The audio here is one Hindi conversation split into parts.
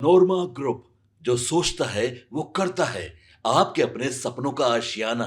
नोरमा ग्रुप, जो सोचता है वो करता है। आपके अपने सपनों का आशियाना।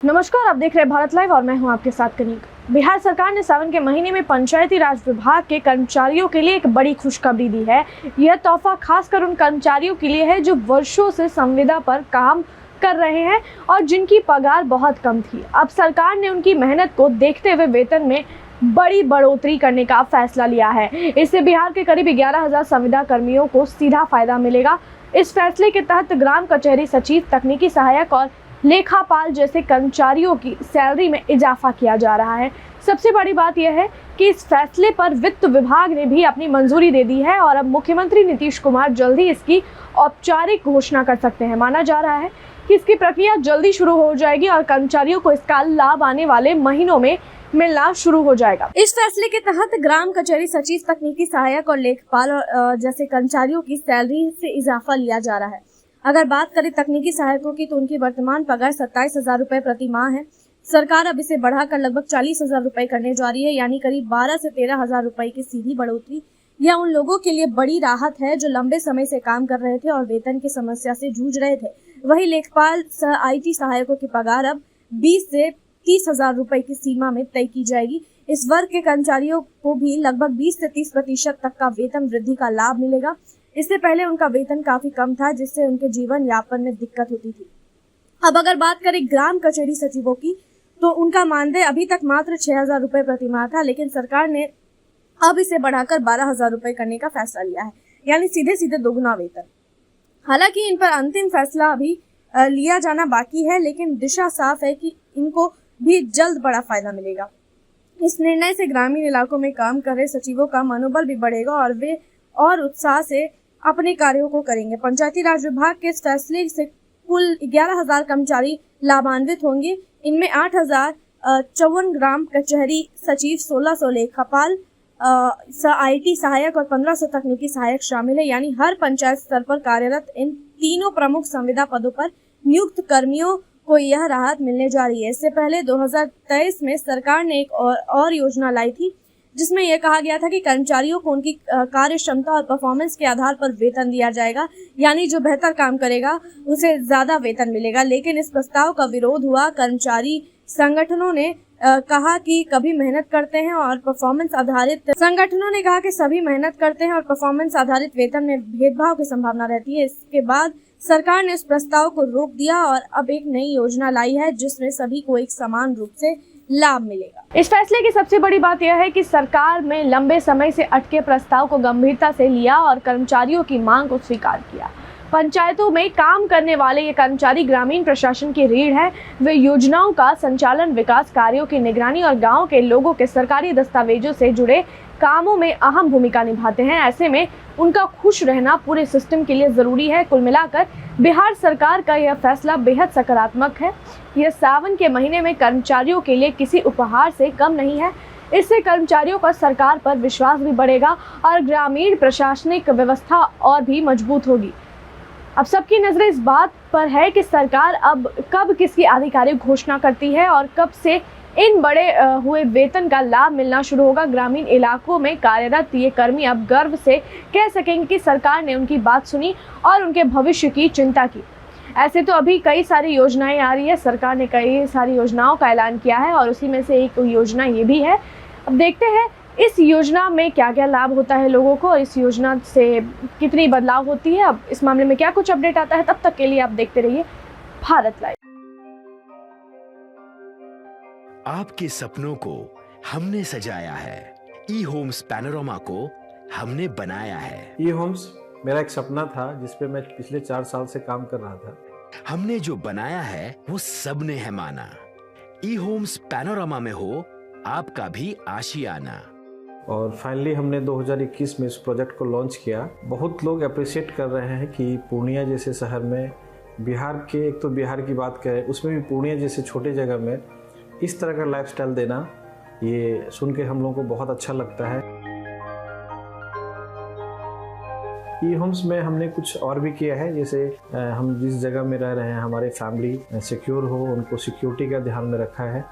नमस्कार, आप देख रहे हैं भारत लाइव और मैं हूं आपके साथ कनिक। बिहार सरकार ने सावन के महीने में पंचायती राज विभाग के कर्मचारियों के लिए एक बड़ी खुशखबरी दी है। यह तोहफा खासकर उन कर्मचारियों के लिए है जो वर्षों से संविदा पर काम कर रहे हैं और जिनकी पगार बहुत कम थी। अब सरकार ने उनकी मेहनत को देखते हुए वेतन में बड़ी बढ़ोतरी करने का फैसला लिया है। इससे बिहार के करीब 11,000 संविदा कर्मियों को सीधा फायदा मिलेगा। इस फैसले के तहत ग्राम कचहरी सचिव, तकनीकी सहायक और लेखापाल जैसे कर्मचारियों की सैलरी में इजाफा किया जा रहा है। सबसे बड़ी बात यह है कि इस फैसले पर वित्त विभाग ने भी अपनी मंजूरी दे दी है और अब मुख्यमंत्री नीतीश कुमार जल्द ही इसकी औपचारिक घोषणा कर सकते हैं। माना जा रहा है कि इसकी प्रक्रिया जल्दी शुरू हो जाएगी और कर्मचारियों को इसका लाभ आने वाले महीनों में मिलना शुरू हो जाएगा। इस फैसले के तहत ग्राम कचहरी सचिव, तकनीकी सहायक और लेखपाल जैसे कर्मचारियों की सैलरी से इजाफा लिया जा रहा है। अगर बात करें तकनीकी सहायकों की, तो उनकी वर्तमान पगार 27,000 रुपए प्रति माह है। सरकार अब इसे बढ़ाकर लगभग 40,000 रुपए करने जा रही है, यानी करीब 12 से 13,000 रुपए की सीधी बढ़ोतरी। यह उन लोगों के लिए बड़ी राहत है जो लंबे समय से काम कर रहे थे और वेतन की समस्या से जूझ रहे थे। वहीं लेखपाल सह IT सहायकों की पगार अब 20 से 30,000 रुपए की सीमा में तय की जाएगी। इस वर्ग के कर्मचारियों को भी लगभग 20 से 30% तक का वेतन वृद्धि का लाभ मिलेगा। इससे पहले उनका वेतन काफी कम था, जिससे उनके जीवन यापन में दिक्कत होती थी। अब अगर बात करें ग्राम कचहरी सचिवों की, तो उनका मानदेय अभी तक मात्र 6,000 रुपए प्रति माह था, लेकिन सरकार ने अब इसे बढ़ाकर 12,000 रुपए करने का फैसला लिया है, यानी सीधे सीधे दोगुना वेतन। हालांकि इन पर अंतिम फैसला अभी लिया जाना बाकी है, लेकिन दिशा साफ है कि इनको भी जल्द बड़ा फायदा मिलेगा। इस निर्णय से ग्रामीण इलाकों में काम कर रहे सचिवों का मनोबल भी बढ़ेगा और वे और उत्साह से अपने कार्यों को करेंगे। पंचायती राज विभाग के इस फैसले से कुल 11,000 कर्मचारी लाभान्वित होंगे। इनमें 8,054 ग्राम कचहरी सचिव, 1,600 लेखापाल, IT सहायक और 1,500 तकनीकी सहायक शामिल है। यानी हर पंचायत स्तर पर कार्यरत इन तीनों प्रमुख संविदा पदों पर नियुक्त कर्मियों को यह राहत मिलने जा रही है। इससे पहले 2023 में सरकार ने एक और योजना लाई थी, जिसमें यह कहा गया था कि कर्मचारियों को उनकी कार्य क्षमता और परफॉर्मेंस के आधार पर वेतन दिया जाएगा, यानी जो बेहतर काम करेगा उसे ज्यादा वेतन मिलेगा। लेकिन इस प्रस्ताव का विरोध हुआ। कर्मचारी संगठनों ने कहा कि सभी मेहनत करते हैं और परफॉर्मेंस आधारित वेतन में भेदभाव की संभावना रहती है। इसके बाद सरकार ने इस प्रस्ताव को रोक दिया और अब एक नई योजना लाई है, जिसमें सभी को एक समान रूप से लाभ मिलेगा। इस फैसले की सबसे बड़ी बात यह है कि सरकार में लंबे समय से अटके प्रस्ताव को गंभीरता से लिया और कर्मचारियों की मांग को स्वीकार किया। पंचायतों में काम करने वाले ये कर्मचारी ग्रामीण प्रशासन की रीढ़ है। वे योजनाओं का संचालन, विकास कार्यों की निगरानी और गांव के लोगों के सरकारी दस्तावेजों से जुड़े कामों में अहम भूमिका निभाते हैं। ऐसे में उनका खुश रहना पूरे सिस्टम के लिए जरूरी है। कुल मिलाकर बिहार सरकार का यह फैसला बेहद सकारात्मक है। यह सावन के महीने में कर्मचारियों के लिए किसी उपहार से कम नहीं है। इससे कर्मचारियों का सरकार पर विश्वास भी बढ़ेगा और ग्रामीण प्रशासनिक व्यवस्था और भी मजबूत होगी। अब सबकी नजरें इस बात पर है कि सरकार अब कब किसकी आधिकारिक घोषणा करती है और कब से इन बड़े हुए वेतन का लाभ मिलना शुरू होगा। ग्रामीण इलाकों में कार्यरत ये कर्मी अब गर्व से कह सकेंगे कि सरकार ने उनकी बात सुनी और उनके भविष्य की चिंता की। ऐसे तो अभी कई सारी योजनाएं आ रही है, सरकार ने कई सारी योजनाओं का ऐलान किया है और उसी में से एक योजना ये भी है। अब देखते हैं इस योजना में क्या क्या लाभ होता है लोगों को, इस योजना से कितनी बदलाव होती है। अब इस मामले में क्या कुछ अपडेट आता है, तब तक के लिए आप देखते रहिए भारत लाइव। आपके सपनों को हमने सजाया है, ई-होम्स पैनोरमा को हमने बनाया है। ई-होम्स मेरा एक सपना था, जिसपे मैं पिछले 4 साल से काम कर रहा था। हमने जो बनाया है वो सबने है माना। ई-होम्स पैनोरमा में हो आपका भी आशियाना। और फाइनली हमने 2021 में इस प्रोजेक्ट को लॉन्च किया। बहुत लोग अप्रिशिएट कर रहे हैं कि पूर्णिया जैसे शहर में, बिहार के, एक तो बिहार की बात करें उसमें भी पूर्णिया जैसे छोटे जगह में इस तरह का लाइफस्टाइल देना, ये सुन के हम लोगों को बहुत अच्छा लगता है। ई-होम्स में हमने कुछ और भी किया है, जैसे हम जिस जगह में रह रहे हैं हमारे फैमिली सिक्योर हो, उनको सिक्योरिटी का ध्यान में रखा है।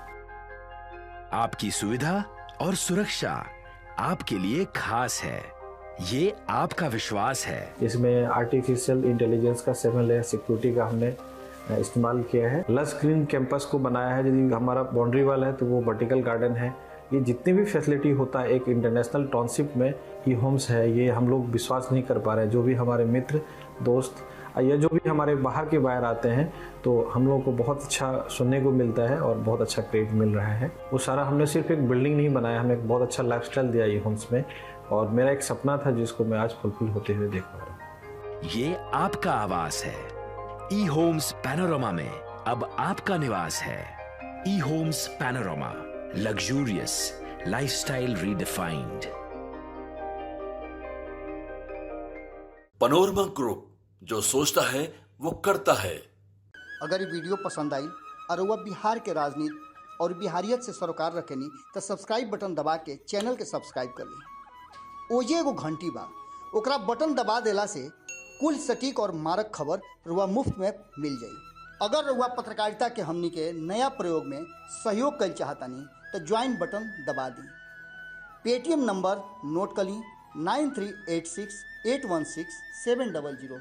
आपकी सुविधा और सुरक्षा आपके लिए खास है। ये आपका विश्वास है। इसमें आर्टिफिशियल इंटेलिजेंस का 7 लेयर सिक्योरिटी का हमने इस्तेमाल किया है। लस ग्रीन कैंपस को बनाया है। यदि हमारा बाउंड्री वाल है तो वो वर्टिकल गार्डन है। ये जितनी भी फैसिलिटी होता है एक इंटरनेशनल टाउनशिप में ई होम्स है, ये हम लोग विश्वास नहीं कर पा रहे हैं। जो भी हमारे मित्र दोस्त या जो भी हमारे बाहर के बाहर आते हैं तो हम लोगों को बहुत अच्छा सुनने को मिलता है और बहुत अच्छा क्रेडिट मिल रहा है। वो सारा हमने सिर्फ एक बिल्डिंग नहीं बनाया, हमें एक बहुत अच्छा लाइफस्टाइल दिया ई होम्स में, और मेरा एक सपना था जिसको मैं आज फुलफिल होते हुए देख पा रहा हूँ। ये आपका आवास है। ई होम्स पैनोरामा में अब आपका निवास है। E Homes Panorama, luxurious lifestyle redefined. Panorama Group, जो सोचता है वो करता है। अगर ये वीडियो पसंद आई और वह बिहार के राजनीति और बिहारियत से सरोकार रखेनी तो सब्सक्राइब बटन दबा के चैनल के सब्सक्राइब कर ली। ओजे एगो घंटी बा, ओकरा बटन दबा देला से कुल सटीक और मारक खबर रुआ मुफ्त में मिल जाई। अगर रुआ पत्रकारिता के हमनी के नया प्रयोग में सहयोग कर चाहतानी तो ज्वाइन बटन दबा दी। पेटीएम नंबर नोट कर ली 9386 816 700।